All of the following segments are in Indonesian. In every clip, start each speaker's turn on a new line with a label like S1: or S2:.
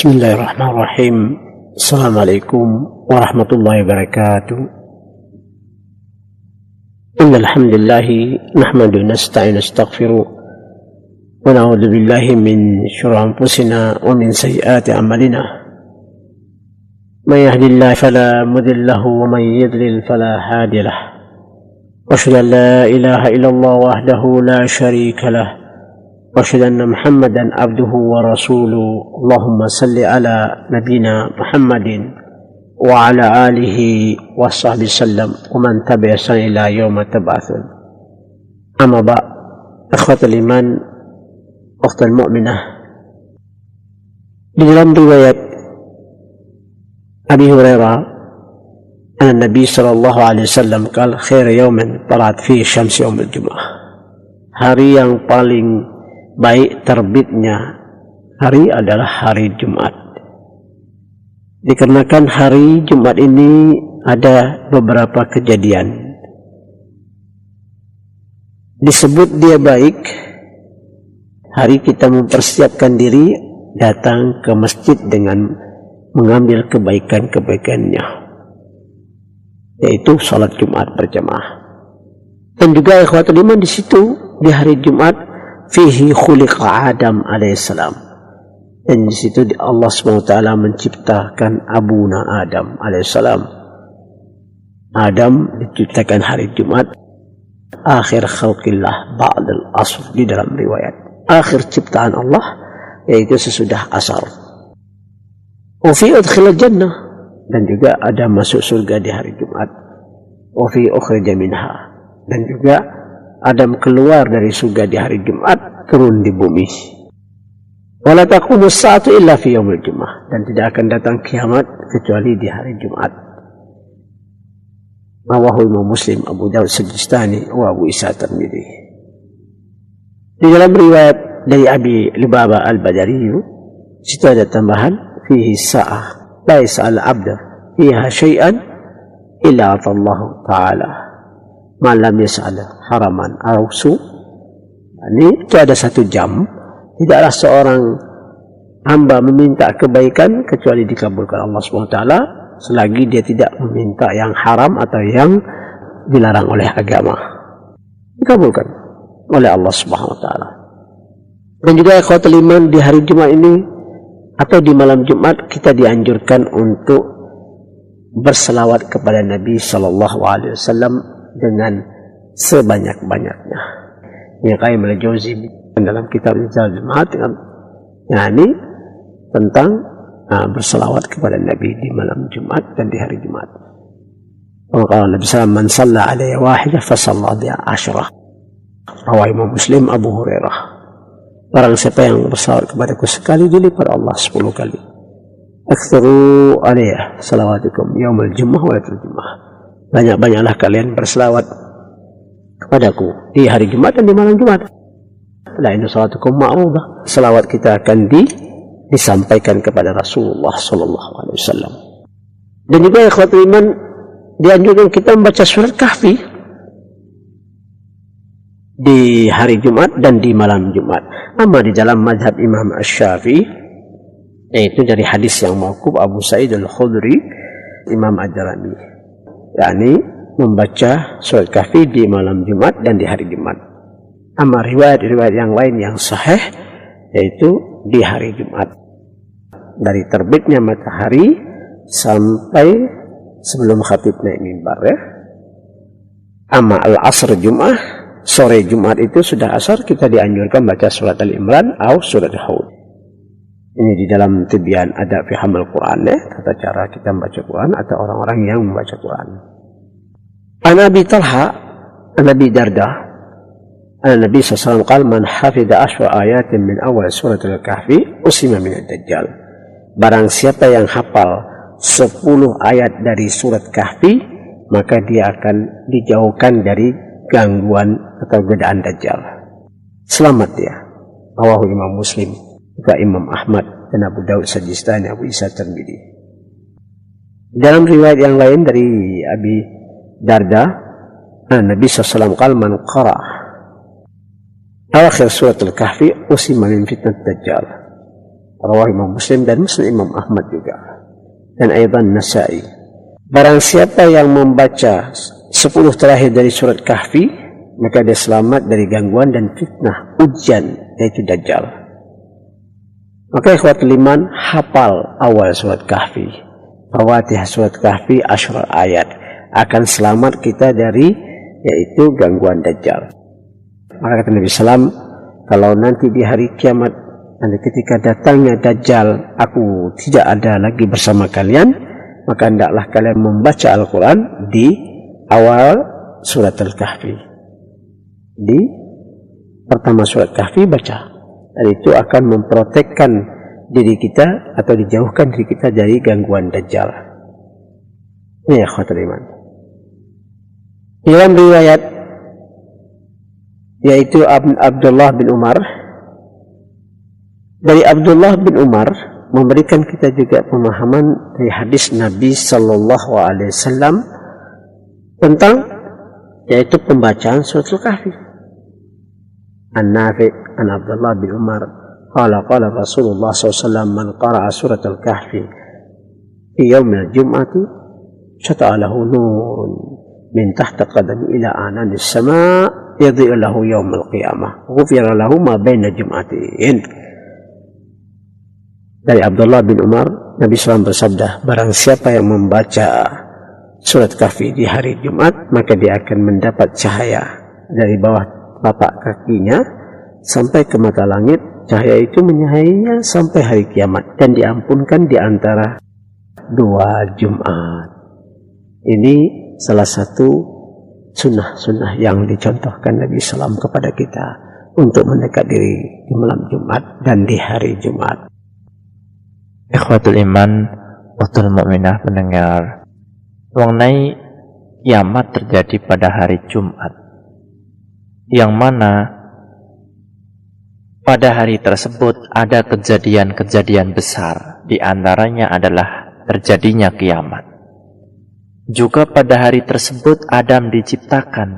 S1: Bismillahirrahmanirrahim. Assalamualaikum warahmatullahi wabarakatuh. Innal hamdalillah nahmaduhu nasta'inu nastaghfiruh wa na'udzu billahi min shururi anfusina wa min sayyiati a'malina. May yahdihillahu fala mudilla lahu wa may yudlil fala hadiya lahu. Wa asyhadu an la ilaha illallah wahdahu la syarika lahu. وأشهد أن محمدا عبده ورسوله اللهم صل على نبينا محمد وعلى آله وصحبه وسلم ومن تبع سنة إلى يوم تبعثون. أما بعد، إخوة الإيمان، أخت المؤمنة، di dalam riwayat Abi Hurairah أن النبي صلى الله عليه وسلم قال خير يوم طلعت فيه الشمس يوم الجمعة. Hari yang paling baik terbitnya hari adalah hari Jumat. Dikarenakan hari Jumat ini ada beberapa kejadian. Disebut dia baik, hari kita mempersiapkan diri datang ke masjid dengan mengambil kebaikan-kebaikannya, yaitu salat Jumat berjamaah. Dan juga ikhwatul iman, di situ di hari Jumat fihi khuliqa Adam alaihissalam, dan di situ Allah SWT menciptakan abuna Adam alaihissalam. Adam diciptakan hari Jumat, akhir khalqillah ba'dal asr, di dalam riwayat akhir ciptaan Allah, yaitu sesudah asar. Wa fi udkhilal jannah, dan juga ada masuk surga di hari Jumat. Wa fi ukhrija minha, dan juga Adam keluar dari surga di hari Jumat, turun di bumi. Wala taqumu as-sa'atu illa fi yaumil Jum'ah, dan tidak akan datang kiamat kecuali di hari Jumat. Rawahu Imam Muslim, Abu Dawud Sijistani, wa Abu Isa Tirmidzi. Di dalam riwayat dari Abi Lubabah Al-Badari, situ ada tambahan, fihi sa'ah la yas'al 'abda fiha syai'an illa atallahu ta'ala malam yas'al haraman ausu. Ini itu ada satu jam, tidaklah seorang hamba meminta kebaikan kecuali dikabulkan Allah SWT, selagi dia tidak meminta yang haram atau yang dilarang oleh agama, dikabulkan oleh Allah SWT. Dan juga ikhwatul iman, di hari Jumat ini atau di malam Jumat kita dianjurkan untuk berselawat kepada Nabi SAW dengan sebanyak-banyaknya. Ibnu Qayyim al-Jauzi dalam kitab Zadul Ma'ad, ini tentang berselawat kepada Nabi di malam Jumat dan di hari Jumat. Qala Nabi sallallahu man shalla alayya wahidah fa shalla biha asyrah. Rawahu Imam Muslim, Abu Hurairah. Barang siapa yang berselawat kepadaku sekali, dilipat Allah 10 kali. Aktsiru alayya salawatukum yaumul jumu'ah wa lailatul jumu'ah. Banyak-banyaklah kalian berselawat kepadaku di hari Jumat dan di malam Jumat. La inna salatukum ma'rudah. Selawat kita akan disampaikan kepada Rasulullah sallallahu alaihi wasallam. Dan juga ikhwatul iman, dianjurkan kita membaca surat Kahfi di hari Jumat dan di malam Jumat. Amma di dalam mazhab Imam Asy-Syafi'i, yaitu dari hadis yang mauquf Abu Sa'id Al-Khudri, Imam Ad-Darimi, yakni membaca surat Kahfi di malam Jumat dan di hari Jumat. Amma riwayat-riwayat yang lain yang sahih, yaitu di hari Jumat, dari terbitnya matahari sampai sebelum khatib naik mimbar, ya. Amma al-asr Jum'ah, sore Jumat itu sudah asar, kita dianjurkan baca surat Al-Imran atau surat Hud. Ini di dalam tibyan adab fi hamal Quran, ya, tata cara kita membaca Quran atau orang-orang yang membaca Quran. An Abi Talha, an Abi Darda, an Nabi sallallahu alaihi wasallam qala man hafidha 10 ayatin min awal surat Al-Kahfi usima min ad-dajjal. Barang siapa yang hafal 10 ayat dari surat Kahfi, maka dia akan dijauhkan dari gangguan atau godaan Dajjal. Selamat dia. Rawahu Imam Muslim, juga Imam Ahmad dan Abu Dawud Sijistani, Abu Isa Tirmidzi. Dalam riwayat yang lain dari Abi Darda, Nabi SAW qala man qara'a akhir surat Al-Kahfi usima min fitnat Dajjal Rawah Imam Muslim dan Muslim Imam Ahmad juga. Dan Aidan Nasa'i. Barang siapa yang membaca 10 terakhir dari surat Kahfi, maka dia selamat dari gangguan dan fitnah ujian, yaitu Dajjal. Maka ikhwatul iman, hafal awal surat Kahfi. Fawatih surat Kahfi 10 ayat. Akan selamat kita dari, yaitu gangguan Dajjal. Maka kata Nabi SAW, kalau nanti di hari kiamat, nanti ketika datangnya Dajjal, aku tidak ada lagi bersama kalian, maka hendaklah kalian membaca Al-Quran di awal surat Al-Kahfi. Di pertama surat Kahfi baca. Dan itu akan memprotekkan diri kita atau dijauhkan diri kita dari gangguan Dajjal. Ini ya khawatir iman. Dalam riwayat yaitu Abdullah bin Umar, dari Abdullah bin Umar memberikan kita juga pemahaman dari hadis Nabi Sallallahu Alaihi Wasallam tentang yaitu pembacaan surat Al-Kahfi. An-Nafi' an Abdullah bin Umar qala Rasulullah SAW man qara'a surat Al-Kahfi fi yawm al-jum'ati syata'a lahu nurun min tahta qadami ila anani as-sama' yadhi'u lahu yawm al-qiyamah ghufira lahu ma baina jum'atin. Dari Abdullah bin Umar, Nabi SAW bersabda, barang siapa yang membaca surat Kahfi di hari Jumat, maka dia akan mendapat cahaya dari bawah telapak kakinya sampai ke mata langit. Cahaya itu menyahainya sampai hari kiamat dan diampunkan di antara 2 Jumat. Ini salah satu sunnah-sunnah yang dicontohkan Nabi SAW kepada kita untuk mendekat diri di malam Jumat dan di hari Jumat.
S2: Ikhwatul iman, ukhtul mukminah pendengar, mengenai kiamat terjadi pada hari Jumat, yang mana pada hari tersebut ada kejadian-kejadian besar, di antaranya adalah terjadinya kiamat. Juga pada hari tersebut Adam diciptakan,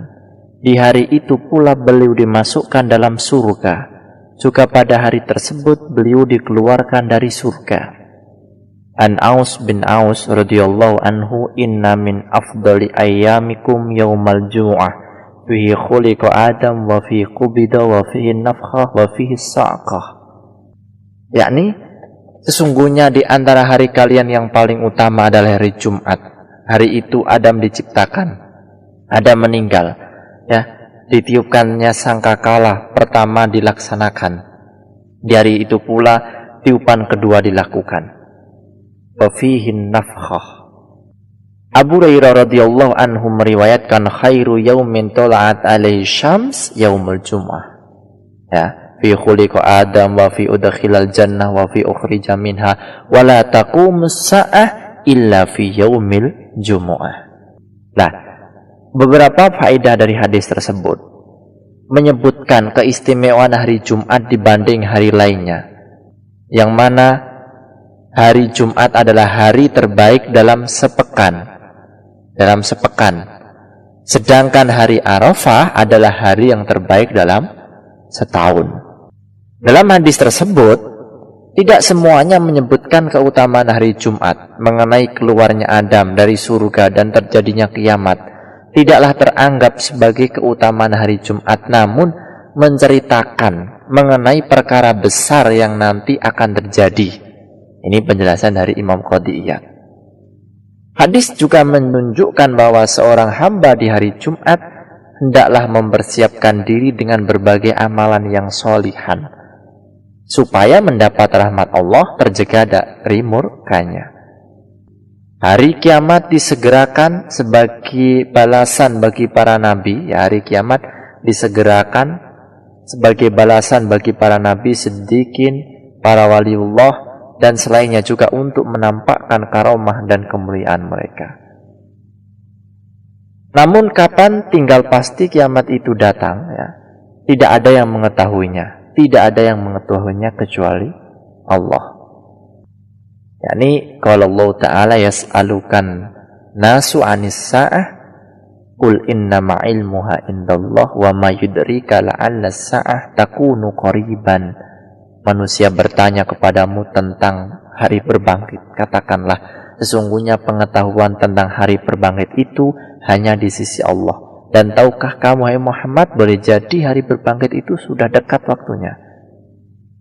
S2: di hari itu pula beliau dimasukkan dalam surga. Juga pada hari tersebut beliau dikeluarkan dari surga. An Aus bin Aus radhiyallahu anhu, inna min afdali ayyamikum yaumal jumu'ah fihi khuliqa Adam wa fihi qubida wa fihi nafkhah wa fihi sa'qah. Yakni sesungguhnya di antara hari kalian yang paling utama adalah hari Jumat. Hari itu Adam diciptakan, Adam meninggal, ya, ditiupkannya sangkakala pertama dilaksanakan. Di hari itu pula tiupan kedua dilakukan. Wafihin nafkhah. Abu Hurairah radhiyallahu anhu meriwayatkan khairu yaumin tola'at alaihi syams yaumul jum'ah. Ya, fi khuliqa Adam wa fi udkhilal jannah wa fi ukhrija minha wa la taqumus sa'ah illa fi yaumil jumu'ah. Nah, beberapa faedah dari hadis tersebut menyebutkan keistimewaan hari Jumat dibanding hari lainnya, yang mana hari Jumat adalah hari terbaik dalam sepekan. Sedangkan hari Arafah adalah hari yang terbaik dalam setahun. Dalam hadis tersebut, tidak semuanya menyebutkan keutamaan hari Jumat mengenai keluarnya Adam dari surga dan terjadinya kiamat. Tidaklah teranggap sebagai keutamaan hari Jumat, namun menceritakan mengenai perkara besar yang nanti akan terjadi. Ini penjelasan dari Imam Qadiyah. Hadis juga menunjukkan bahwa seorang hamba di hari Jumat hendaklah mempersiapkan diri dengan berbagai amalan yang solihan, supaya mendapat rahmat Allah, terjaga dari murkanya. Hari kiamat disegerakan sebagai balasan bagi para nabi. Ya, hari kiamat disegerakan sebagai balasan bagi para nabi, siddiqin, para waliullah, dan selainnya juga untuk menampakkan karomah dan kemuliaan mereka. Namun kapan tinggal pasti kiamat itu datang, ya, tidak ada yang mengetahuinya. Tidak ada yang mengetahuinya kecuali Allah. Yani kalau Allah Ta'ala yas'alukan nasu anis sa'ah qul innama ilmuha indallah wa ma yudrika la'alla sa'ah takunu qariban. manusia bertanya kepadamu tentang hari berbangkit, katakanlah, sesungguhnya pengetahuan tentang hari berbangkit itu hanya di sisi Allah. Dan tahukah kamu, hai Muhammad, boleh jadi hari berbangkit itu sudah dekat waktunya.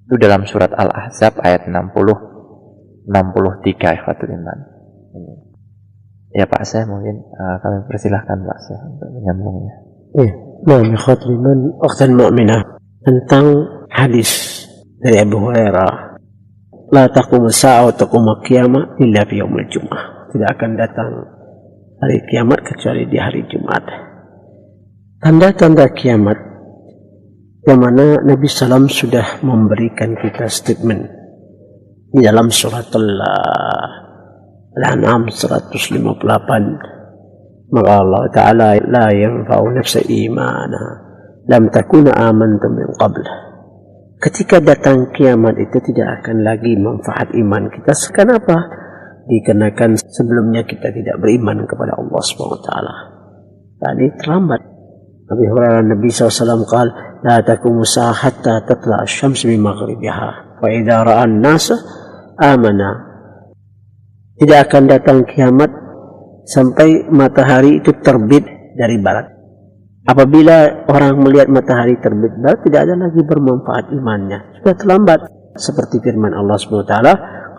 S2: Itu dalam surat Al-Ahzab ayat 63, ikhwatul iman. Ya Pak, saya mungkin kami persilahkan Pak saya untuk menyambungnya.
S1: Nah, ikhwatul iman, ukhtan mu'minah, tentang hadis dari Abu Hurairah, la taqumu as-sa'ah wa taqumu al-qiyamah illa fi yaumil jum'ah. Tidak akan datang hari kiamat kecuali di hari Jumat. Tanda-tanda kiamat yang mana Nabi SAW sudah memberikan kita statement di dalam surat Al-An'am 158. Maka Allah Ta'ala la yanfa'u nafsa imana lam takuna amantum min qabl. Ketika datang kiamat itu tidak akan lagi manfaat iman kita. Kenapa? Dikarenakan sebelumnya kita tidak beriman kepada Allah SWT. Tadi terlambat. Nabi Hurairah Nabi SAW قال لا تقوم الساعة حتى تطلع الشمس من مغربها وإذا رأى الناس آمنا. Tidak akan datang kiamat sampai matahari itu terbit dari barat. Apabila orang melihat matahari terbit barat, tidak ada lagi bermanfaat imannya. Sudah terlambat. Seperti firman Allah SWT,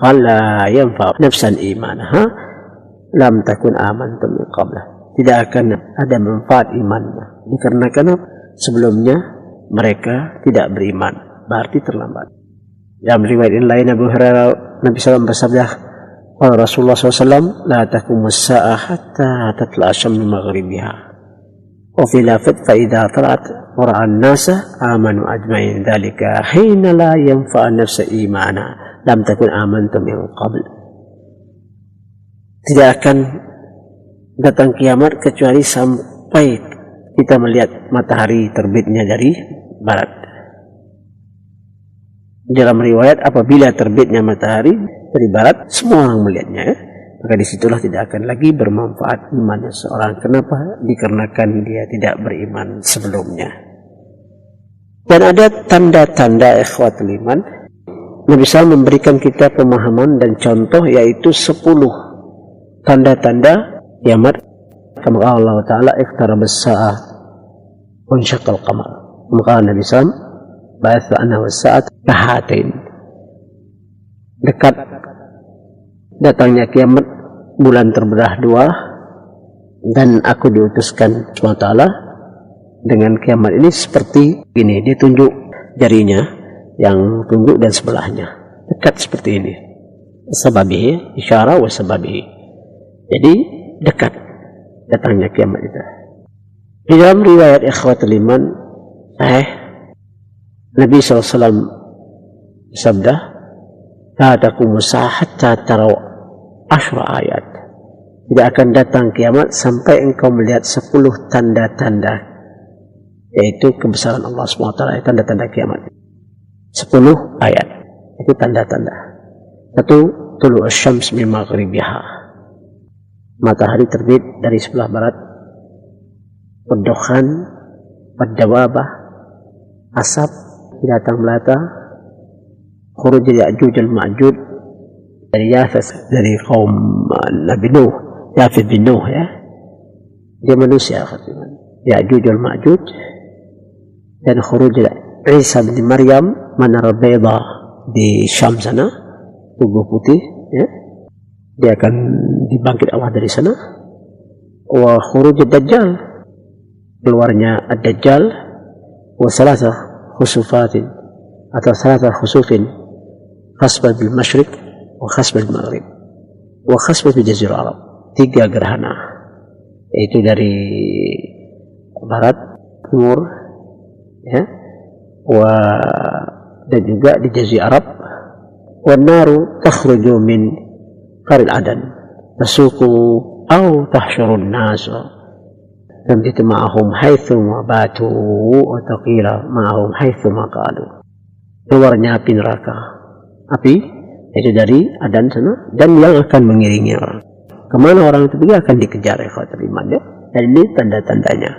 S1: قال لا ينفع نفسا إيمانها لم تكن آمنتم من قبل. Tidak akan ada manfaat imannya. Dikarenakan sebelumnya mereka tidak beriman. Berarti terlambat. Dalam riwayat lain Abu Hurairah Nabi SAW bersabda, qala Rasulullah SAW, la taqumu as-sa'ah hatta tatla'a asy-syamsu min maghribiha. Wa fi lafadh fa idza tala'at wa ra'a an-nasa amanu ajma'in dzalika hina la yanfa'u nafsa imana lam takun amantum min qabl. Tidak akan datang kiamat kecuali sampai kita melihat matahari terbitnya dari barat. Dalam riwayat apabila terbitnya matahari dari barat, semua orang melihatnya, maka disitulah tidak akan lagi bermanfaat imannya seorang. Kenapa? Dikarenakan dia tidak beriman sebelumnya. Dan ada tanda-tanda ikhwatul iman. Nabi SAW memberikan kita pemahaman dan contoh, yaitu 10 tanda-tanda kiamat. Kama Allah Ta'ala iqtaraba as-sa'ah wa insyaqa al-qamar. Maka Nabi SAW ba'atha anna was-sa'at kahatain. Dekat datangnya kiamat, bulan terbelah dua, dan aku diutuskan SWT dengan kiamat ini seperti ini. Dia tunjuk jarinya yang tunjuk dan sebelahnya dekat seperti ini. Sababihi isyarah wa sababihi. Jadi dekat datangnya kiamat itu. Di dalam riwayat ikhwatul iman Nabi SAW bersabda, la taqumu as-sa'ah hatta taraw 10 ayat. Tidak akan datang kiamat sampai engkau melihat 10 tanda-tanda, yaitu kebesaran Allah SWT, tanda-tanda kiamat. 10 ayat itu tanda-tanda. 1, tulu asy-syams min maghribiha. Matahari terbit dari sebelah barat. Wadukhan, wadawabah, asap, binatang melata, khuruj Ya'juj al-Ma'juj dari Yafith, dari kaum Nabi Nuh, Yafith bin Nuh, ya. Dia manusia, Ya'juj al-Ma'juj, dan khuruj Isa bin Maryam, Manar Bayda di Syam sana, tubuh putih, ya. Dia akan dibangkit Allah dari sana. Wa khuruj Dajjal, keluarnya Ad-Dajjal. Wa salasa khusufatin atau salasa khusufin, khasbah bil masyriq wa khasbah bil maghrib wa khasbah bil jazirah Arab. 3 gerhana, yaitu dari barat, timur, ya, dan juga di jazirah Arab. Wa naru takhruju min qaril adan tasuqu aw tahsyurun nas tamjitu ma'ahum haitsu ma batu wa taqila ma'ahum haitsu ma qalu. Keluarnya api neraka, api itu dari adan sana, dan yang akan mengiringi orang kemana orang itu pergi akan dikejar ikhwatul iman, ya. Dan ini tanda-tandanya.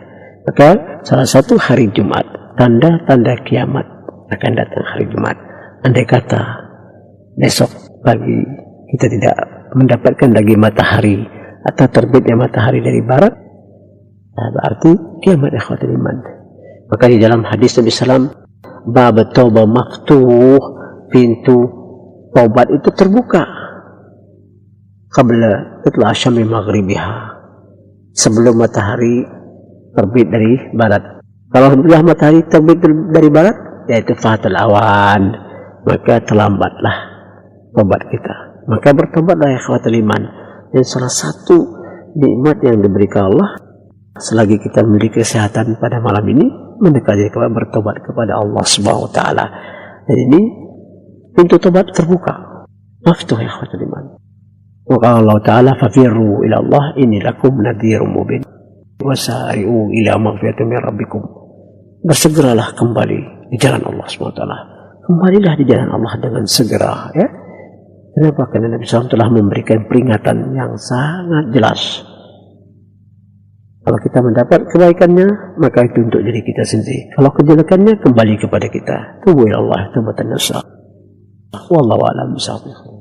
S1: Maka salah satu hari Jumat, tanda-tanda kiamat akan datang hari Jumat. andai kata besok pagi kita tidak mendapatkan lagi matahari atau terbitnya matahari dari barat, berarti kiamat ikhwatul iman. Maka di dalam hadis Nabi SAW, bab taubah maftuh, pintu taubat itu terbuka qabla itla syamsi maghribiha, sebelum matahari terbit dari barat. Kalau sudah matahari terbit dari barat, yaitu fatul awan, maka terlambatlah tobat kita. Maka bertobatlah ya ikhwatul iman. Dan salah satu nikmat yang diberikan Allah selagi kita memiliki kesehatan pada malam ini, mendekati kepada bertobat kepada Allah Subhanahu wa taala. Dan ini pintu tobat terbuka. Maftuh ya ikhwatul iman. Wa qala Allah taala fafirru ila Allah inni lakum nadhirum mubin. Wasari'u ila maghfiratin min rabbikum. Bersegeralah kembali di jalan Allah Subhanahu wa taala. Kembalilah di jalan Allah dengan segera, ya. Kenapa? Karena Nabi SAW telah memberikan peringatan yang sangat jelas. Kalau kita mendapat kebaikannya, maka itu untuk diri kita sendiri. Kalau kejelekannya, kembali kepada kita. Tubu ila Allah, tawbatan nasuha. Wallahu a'lam bishawab.